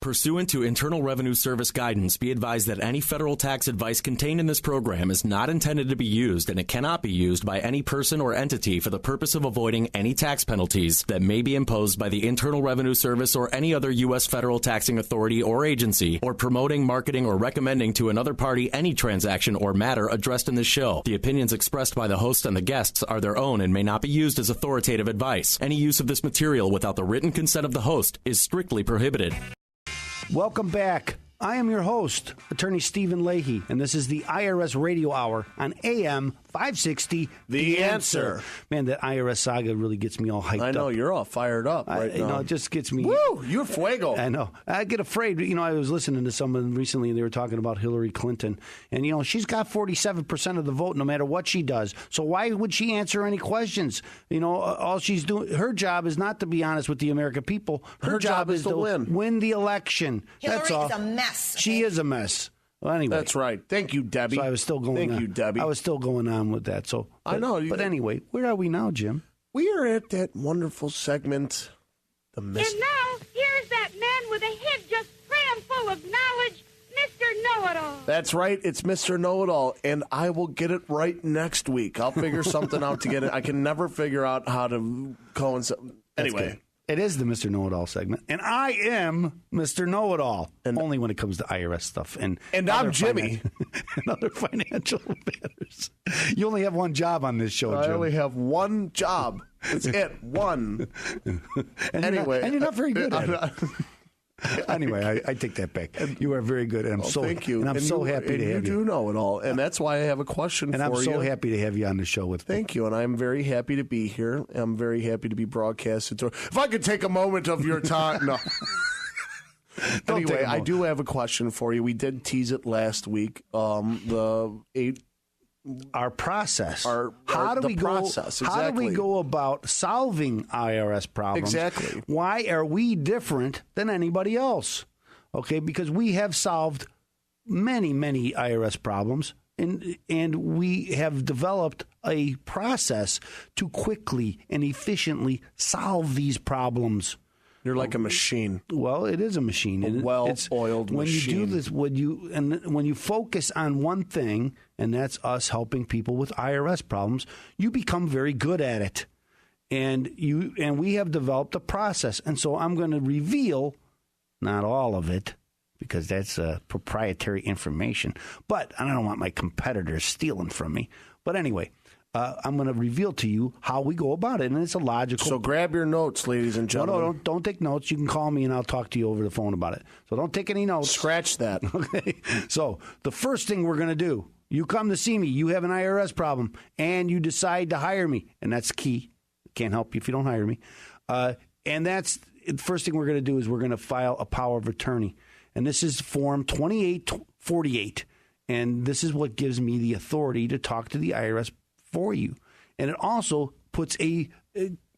Pursuant to Internal Revenue Service guidance, be advised that any federal tax advice contained in this program is not intended to be used, and it cannot be used by any person or entity for the purpose of avoiding any tax penalties that may be imposed by the Internal Revenue Service or any other U.S. federal taxing authority or agency, or promoting, marketing, or recommending to another party any transaction or matter addressed in this show. The opinions expressed by the host and the guests are their own and may not be used as authoritative advice. Any use of this material without the written consent of the host is strictly prohibited. Welcome back. I am your host, Attorney Stephen Leahy, and this is the IRS Radio Hour on AM 560. The Answer. Man, that IRS saga really gets me all hyped up. I know, you're all fired up right now. It just gets me. Woo, you're fuego. I know. I get afraid. I was listening to someone recently, and they were talking about Hillary Clinton. And, she's got 47% of the vote no matter what she does. So why would she answer any questions? All she's doing, her job is not to be honest with the American people. Her job is to win the election. Hillary That's all. is a mess. She is a mess. Well, anyway. That's right. Thank you, Debbie. So I was still going on. Thank you, Debbie. I was still going on with that. I know. But anyway, where are we now, Jim? We are at that wonderful segment, The Mystery. And now, here's that man with a head just crammed full of knowledge, Mr. Know-It-All. That's right. It's Mr. Know-It-All, and I will get it right next week. I'll figure something out to get it. I can never figure out how to coincide. Anyway. It is the Mr. Know-It-All segment, and I am Mr. Know-It-All, and only when it comes to IRS stuff. And I'm Jimmy. And other financial matters. You only have one job on this show, Jim. I only have one job. That's it. One. Anyway. And you're not very good at it. Anyway, I take that back. You are very good, and I'm thank you. And I'm so happy to have you. You do know it all, and that's why I have a question for you. And I'm so happy to have you on the show with me. Thank you, and I'm very happy to be here. I'm very happy to be broadcasted. If I could take a moment of your time, no. Anyway, I do have a question for you. We did tease it last week. Our process. How do we go about solving IRS problems? Exactly. Why are we different than anybody else? Okay, because we have solved many, many IRS problems, and we have developed a process to quickly and efficiently solve these problems. You're like a machine. Well, it is a machine. A well-oiled machine. When you do this, when you focus on one thing, and that's us helping people with IRS problems, you become very good at it. And we have developed a process. And so I'm going to reveal, not all of it, because that's proprietary information. But I don't want my competitors stealing from me. But anyway, I'm going to reveal to you how we go about it, and it's a logical. So grab your notes, ladies and gentlemen. No, don't take notes. You can call me, and I'll talk to you over the phone about it. So don't take any notes. Scratch that. Okay. So the first thing we're going to do, you come to see me, you have an IRS problem, and you decide to hire me, and that's key. Can't help you if you don't hire me. And that's the first thing we're going to do is we're going to file a power of attorney, and this is Form 2848, and this is what gives me the authority to talk to the IRS for you. And it also puts a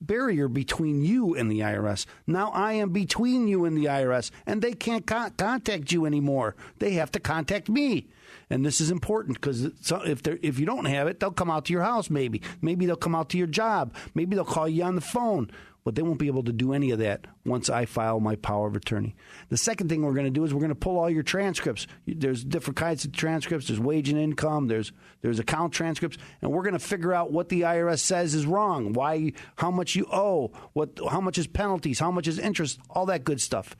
barrier between you and the IRS. Now I am between you and the IRS, and they can't contact you anymore. They have to contact me. And this is important because if you don't have it, they'll come out to your house maybe. Maybe they'll come out to your job. Maybe they'll call you on the phone. But they won't be able to do any of that once I file my power of attorney. The second thing we're going to do is we're going to pull all your transcripts. There's different kinds of transcripts. There's wage and income. There's account transcripts. And we're going to figure out what the IRS says is wrong, how much you owe, how much is penalties, how much is interest, all that good stuff.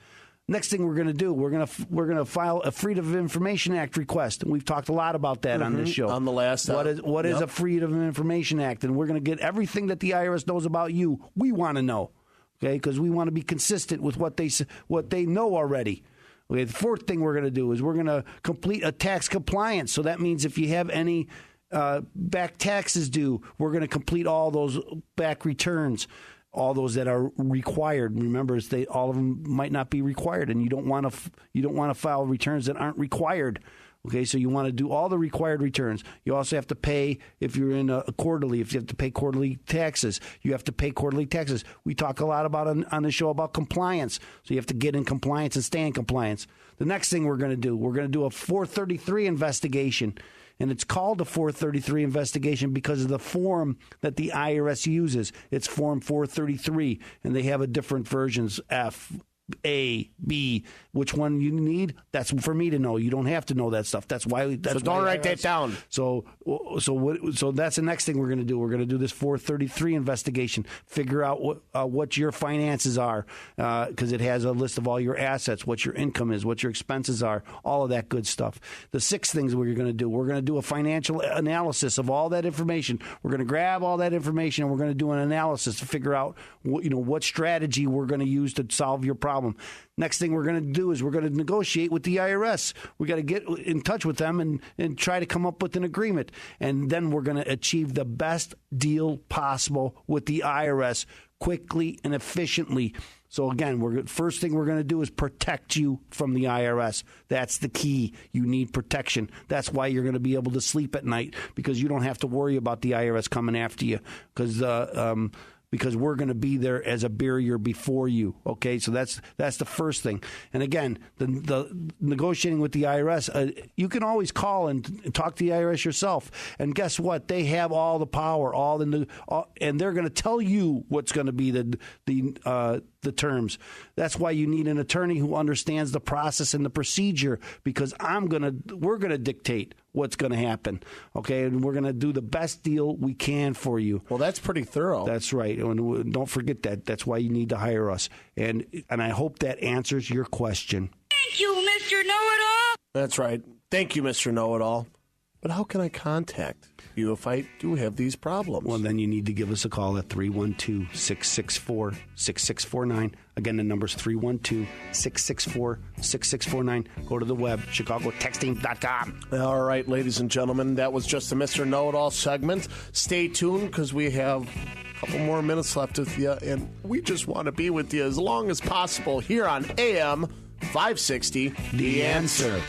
Next thing we're going to do, we're going to file a Freedom of Information Act request, and we've talked a lot about that on this show. On the last, what is a Freedom of Information Act, and we're going to get everything that the IRS knows about you. We want to know, okay, because we want to be consistent with what they know already. Okay, the fourth thing we're going to do is we're going to complete a tax compliance. So that means if you have any back taxes due, we're going to complete all those back returns. All those that are required. Remember, all of them might not be required, and you don't want to file returns that aren't required. Okay, so you want to do all the required returns. You also have to pay if you're in a quarterly. If you have to pay quarterly taxes, you have to pay quarterly taxes. We talk a lot about on the show about compliance. So you have to get in compliance and stay in compliance. The next thing we're going to do a 433 investigation. And it's called a 433 investigation because of the form that the IRS uses. It's Form 433, and they have a different versions, F, A, B, which one you need, that's for me to know. You don't have to know that stuff. That's why. So don't write that down. So that's the next thing we're going to do. We're going to do this 433 investigation. Figure out what your finances are, because it has a list of all your assets, what your income is, what your expenses are, all of that good stuff. The sixth things we're going to do. We're going to do a financial analysis of all that information. We're going to grab all that information and we're going to do an analysis to figure out what strategy we're going to use to solve your problem. Next thing we're going to do is we're going to negotiate with the IRS. We got to get in touch with them and try to come up with an agreement. And then we're going to achieve the best deal possible with the IRS quickly and efficiently. So again, first thing we're going to do is protect you from the IRS. That's the key. You need protection. That's why you're going to be able to sleep at night, because you don't have to worry about the IRS coming after you, because we're going to be there as a barrier before you. Okay, so that's the first thing. And again, the negotiating with the IRS, you can always call and talk to the IRS yourself. And guess what? They have all the power, and they're going to tell you what's going to be the terms. That's why you need an attorney who understands the process and the procedure, because we're going to dictate what's going to happen. Okay, and we're going to do the best deal we can for you. Well, that's pretty thorough. That's right. And don't forget that. That's why you need to hire us. And I hope that answers your question. Thank you, Mr. Know-It-All. That's right. Thank you, Mr. Know-It-All. But how can I contact you if I do have these problems? Well, then you need to give us a call at 312-664-6649. Again, the number's 312-664-6649. Go to the web, chicagotexting.com. All right, ladies and gentlemen, that was just the Mr. Know-It-All segment. Stay tuned, because we have a couple more minutes left with you, and we just want to be with you as long as possible here on AM 560. The Answer.